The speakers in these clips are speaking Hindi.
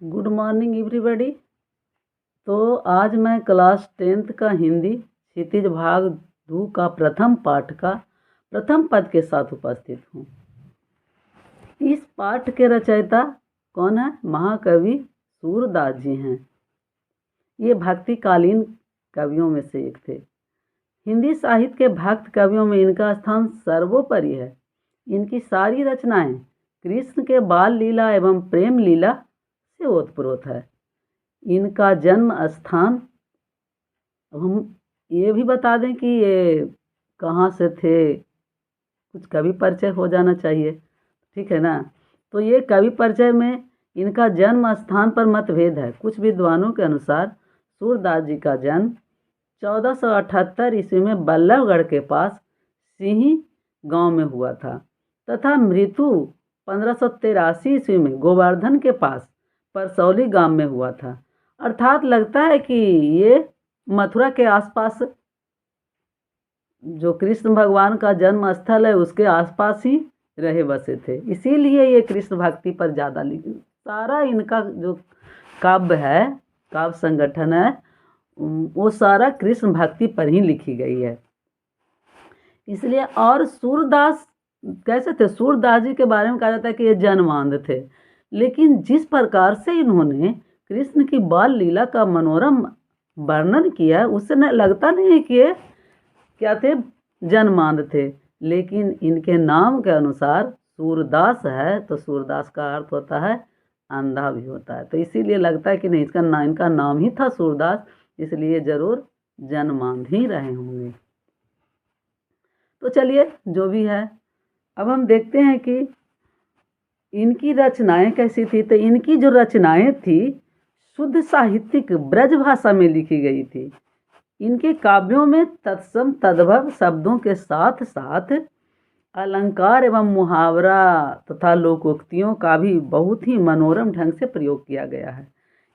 Good morning everybody. तो आज मैं क्लास 10th का हिंदी क्षितिज भाग 2 का प्रथम पाठ का प्रथम पद के साथ उपस्थित हूँ। इस पाठ के रचयिता कौन है? महाकवि सूरदास जी हैं। ये भक्तिकालीन कवियों में से एक थे। हिंदी साहित्य के भक्त कवियों में इनका स्थान सर्वोपरि है। इनकी सारी रचनाएं कृष्ण के बाल लीला एवं प्रेम लीला से ओतप्रोत है। इनका जन्म स्थान, अब हम ये भी बता दें कि ये कहाँ से थे, कुछ कवि परिचय हो जाना चाहिए, ठीक है ना। तो ये कवि परिचय में इनका जन्म स्थान पर मतभेद है। कुछ विद्वानों के अनुसार सूरदास जी का जन्म 1478 ईस्वी में बल्लभगढ़ के पास सिंही गांव में हुआ था तथा मृत्यु 1583 ईस्वी में गोवर्धन के पास परसौली गांव में हुआ था। अर्थात लगता है कि ये मथुरा के आसपास, जो कृष्ण भगवान का जन्म स्थल है उसके आसपास ही रहे बसे थे, इसीलिए ये कृष्ण भक्ति पर ज़्यादा लिखे। सारा इनका जो काव्य है, काव्य संगठन है, वो सारा कृष्ण भक्ति पर ही लिखी गई है, इसलिए। और सूरदास कैसे थे? सूरदास जी के बारे में कहा जाता है कि ये जन्मांध थे, लेकिन जिस प्रकार से इन्होंने कृष्ण की बाल लीला का मनोरम वर्णन किया है उससे न लगता नहीं है कि ये क्या थे, जन्मांध थे। लेकिन इनके नाम के अनुसार सूरदास है, तो सूरदास का अर्थ होता है अंधा भी होता है, तो इसीलिए लगता है कि नहीं, इनका नाम ही था सूरदास, इसलिए जरूर जन्मांध ही रहे होंगे। तो चलिए, जो भी है, अब हम देखते हैं कि इनकी रचनाएं कैसी थी। तो इनकी जो रचनाएं थी शुद्ध साहित्यिक ब्रज भाषा में लिखी गई थी। इनके काव्यों में तत्सम तद्भव शब्दों के साथ साथ अलंकार एवं मुहावरा तथा लोकोक्तियों का भी बहुत ही मनोरम ढंग से प्रयोग किया गया है।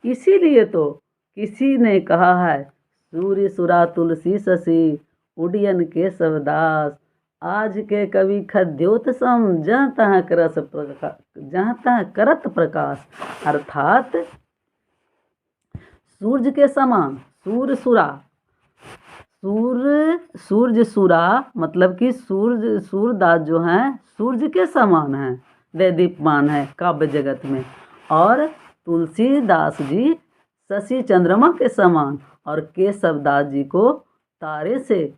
इसीलिए तो किसी ने कहा है, सूर्य सुरा तुलसी शशि उडियन केशव दास, आज के कवि खद्योत सम जहाँ तहाँ करत प्रकाश। अर्थात सूर्य के समान, सूर्य सुरा मतलब कि सूरदास जो हैं सूर्य के समान हैं, दैदीप्यमान है काव्य जगत में। और तुलसीदास जी शशि चंद्रमा के समान, और केशवदास जी को तारे से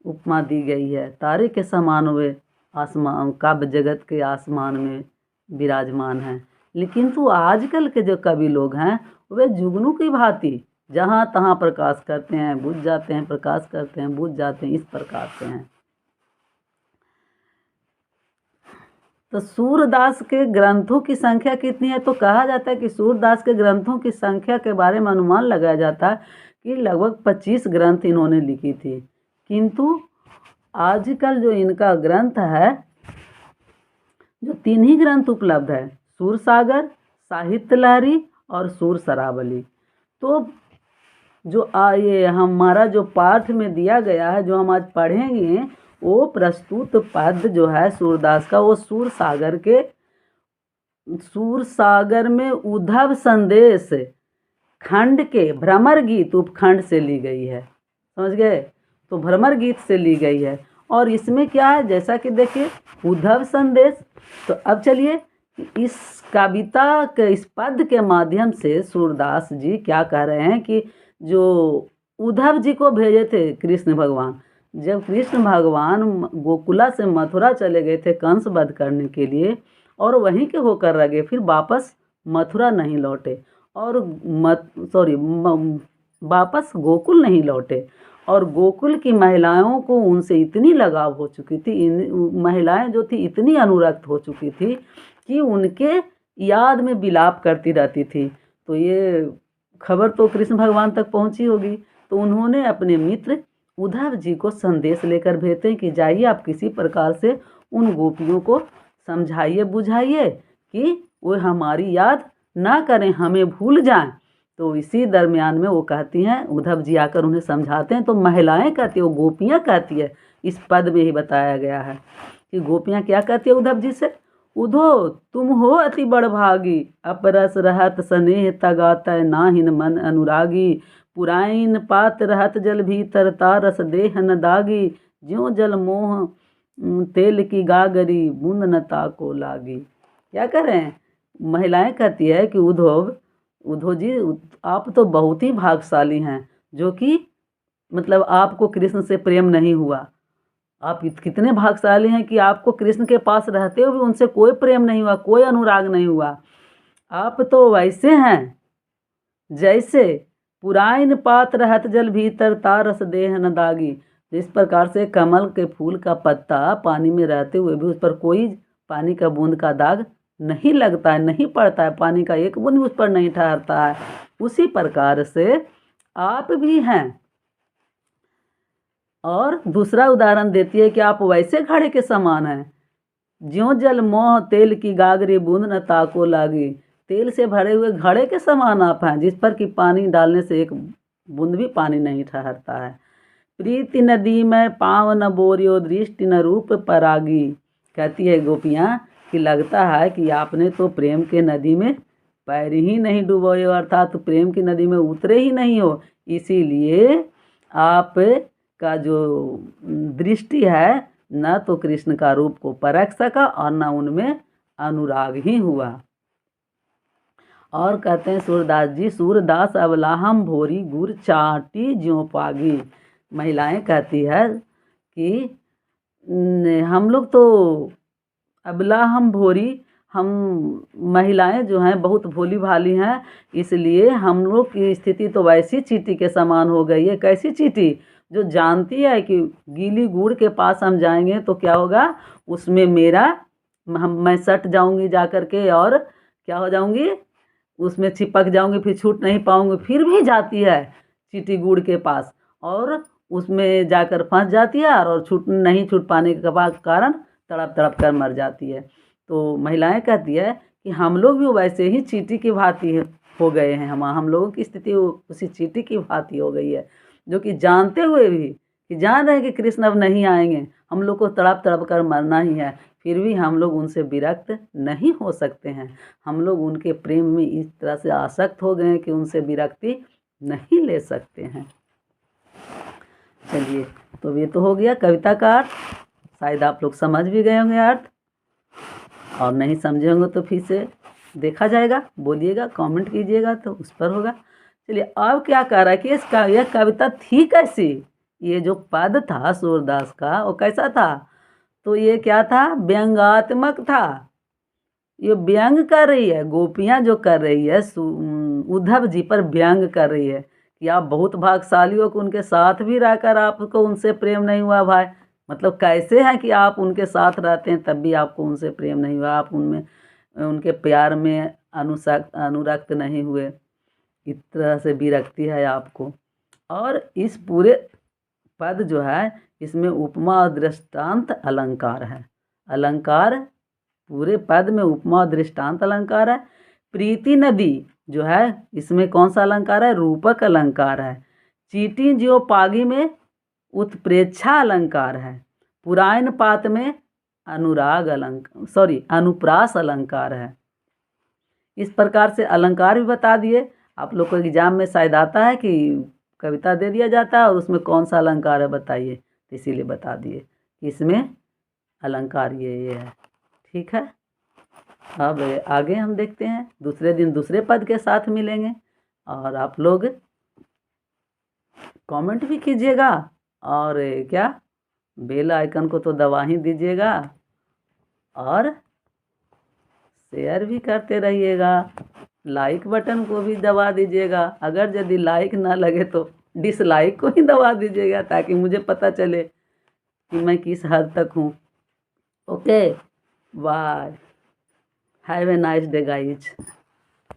उपमा दी गई है, तारे के समान वे आसमान, काव्य जगत के आसमान में विराजमान हैं। लेकिन तो आजकल के जो कवि लोग हैं वे जुगनू की भांति जहाँ तहाँ प्रकाश करते हैं, बुझ जाते हैं, प्रकाश करते हैं, बुझ जाते हैं, इस प्रकार से हैं। तो सूरदास के ग्रंथों की संख्या कितनी है? तो कहा जाता है कि सूरदास के ग्रंथों की संख्या के बारे में अनुमान लगाया जाता है कि लगभग 25 ग्रंथ इन्होंने लिखी थी। किंतु आजकल जो इनका ग्रंथ है, जो 3 ही ग्रंथ उपलब्ध है, सूरसागर, साहित्य लहरी और सूर शरावली। तो जो ये हमारा जो पाठ में दिया गया है, जो हम आज पढ़ेंगे, वो प्रस्तुत पद जो है सूरदास का, वो सूर सागर में उद्धव संदेश खंड के भ्रमर गीत उपखंड से ली गई है, समझ गए? तो भ्रमर गीत से ली गई है। और इसमें क्या है, जैसा कि देखिए उद्धव संदेश। तो अब चलिए इस कविता के इस पद के माध्यम से सूरदास जी क्या कह रहे हैं कि जो उद्धव जी को भेजे थे कृष्ण भगवान, जब कृष्ण भगवान गोकुला से मथुरा चले गए थे कंस वध करने के लिए, और वहीं के होकर रह गए, फिर वापस मथुरा नहीं लौटे, और वापस गोकुल नहीं लौटे। और गोकुल की महिलाओं को उनसे इतनी लगाव हो चुकी थी, महिलाएं जो थी इतनी अनुरक्त हो चुकी थी कि उनके याद में विलाप करती रहती थी। तो ये खबर तो कृष्ण भगवान तक पहुंची होगी, तो उन्होंने अपने मित्र उद्धव जी को संदेश लेकर भेजते कि जाइए आप किसी प्रकार से उन गोपियों को समझाइए बुझाइए कि वो हमारी याद ना करें, हमें भूल जाएं। तो इसी दरमियान में वो कहती हैं, उद्धव जी आकर उन्हें समझाते हैं, तो महिलाएं कहती है, वो गोपियाँ कहती है, इस पद में ही बताया गया है कि गोपियाँ क्या कहती है उद्धव जी से। उधो तुम हो अति बड़भागी, अपरस रहत स्नेह तगातै, नाहिन मन अनुरागी। पुराइन पात रहत जल भीतर, तारस देह न दागी। ज्यों जल मोह तेल की गागरी, बूंद न ताको लागी। क्या करें, महिलाएं कहती है कि उद्धव जी आप तो बहुत ही भाग्यशाली हैं, जो कि मतलब आपको कृष्ण से प्रेम नहीं हुआ। आप कितने भाग्यशाली हैं कि आपको कृष्ण के पास रहते हुए भी उनसे कोई प्रेम नहीं हुआ, कोई अनुराग नहीं हुआ। आप तो वैसे हैं जैसे पुराइन पात रहत जल भीतर, तारस देह न दागी। जिस प्रकार से कमल के फूल का पत्ता पानी में रहते हुए भी उस पर कोई पानी का बूंद का दाग नहीं लगता है, नहीं पड़ता है, पानी का एक बूंद उस पर नहीं ठहरता है, उसी प्रकार से आप भी हैं। और दूसरा उदाहरण देती है कि आप वैसे घड़े के समान हैं, ज्यों जल मोह तेल की गागरी, बूंद न ताको लागी। तेल से भरे हुए घड़े के समान आप हैं, जिस पर कि पानी डालने से एक बूंद भी पानी नहीं ठहरता है। प्रीति नदी में पाँव न बोरियो, दृष्टि न रूप परागी। कहती है गोपियाँ कि लगता है कि आपने तो प्रेम के नदी में पैर ही नहीं डुबोए, अर्थात तो प्रेम की नदी में उतरे ही नहीं हो, इसीलिए आप का जो दृष्टि है न तो कृष्ण का रूप को परख सका और न उनमें अनुराग ही हुआ। और कहते हैं सूरदास जी, सूरदास अबलाहम भोरी, गुर चाटी ज्यों पागी। महिलाएं कहती है कि हम लोग तो अबला हम भोरी, हम महिलाएं जो हैं बहुत भोली भाली हैं, इसलिए हम लोग की स्थिति तो वैसी चींटी के समान हो गई है। कैसी चींटी, जो जानती है कि गीली गुड़ के पास हम जाएंगे तो क्या होगा, उसमें मैं सट जाऊंगी जा कर के और क्या हो जाऊंगी, उसमें चिपक जाऊंगी, फिर छूट नहीं पाऊंगी। फिर भी जाती है चींटी गुड़ के पास और उसमें जाकर फंस जाती है और नहीं छूट पाने के कारण तड़प तड़प कर मर जाती है। तो महिलाएं कहती है कि हम लोग भी वैसे ही चींटी की भांति हो गए हैं, हम लोगों की स्थिति उसी चींटी की भांति हो गई है, जो कि जानते हुए भी कि जान रहे हैं कि कृष्ण अब नहीं आएंगे, हम लोग को तड़प तड़प कर मरना ही है, फिर भी हम लोग उनसे विरक्त नहीं हो सकते हैं। हम लोग उनके प्रेम में इस तरह से आसक्त हो गए हैं कि उनसे विरक्ति नहीं ले सकते हैं। चलिए, तो ये तो हो गया कविता का अर्थ। शायद आप लोग समझ भी गए होंगे अर्थ, और नहीं समझे होंगे तो फिर से देखा जाएगा, बोलिएगा, कमेंट कीजिएगा तो उस पर होगा। चलिए, अब क्या कह रहा है कि यह कविता थी कैसी। ये जो पद था सूरदास का वो कैसा था, तो ये क्या था, व्यंगात्मक था। ये व्यंग कर रही है, गोपियाँ जो कर रही है उद्धव जी पर व्यंग कर रही है कि आप बहुत भाग्यशाली हो कि उनके साथ भी रहकर आपको उनसे प्रेम नहीं हुआ। भाई मतलब कैसे हैं कि आप उनके साथ रहते हैं तब भी आपको उनसे प्रेम नहीं हुआ, आप उनमें उनके प्यार में अनुरक्त नहीं हुए, इस तरह से विरक्ति है आपको। और इस पूरे पद जो है इसमें उपमा और दृष्टांत अलंकार है। अलंकार पूरे पद में उपमा और दृष्टांत अलंकार है। प्रीति नदी जो है इसमें कौन सा अलंकार है, रूपक अलंकार है। चींटी ज्यों पागी में उत्प्रेक्षा अलंकार है। पुराण पात में अनुप्रास अलंकार है। इस प्रकार से अलंकार भी बता दिए। आप लोग को एग्जाम में शायद आता है कि कविता दे दिया जाता है और उसमें कौन सा अलंकार है बताइए, तो इसीलिए बता दिए कि इसमें अलंकार ये है। ठीक है, अब आगे हम देखते हैं, दूसरे दिन दूसरे पद के साथ मिलेंगे। और आप लोग कमेंट भी कीजिएगा और क्या बेल आइकन को तो दबा ही दीजिएगा और शेयर भी करते रहिएगा, लाइक बटन को भी दबा दीजिएगा। अगर यदि लाइक ना लगे तो डिसलाइक को ही दबा दीजिएगा ताकि मुझे पता चले कि मैं किस हद तक हूँ। Okay, bye, have a nice day guys.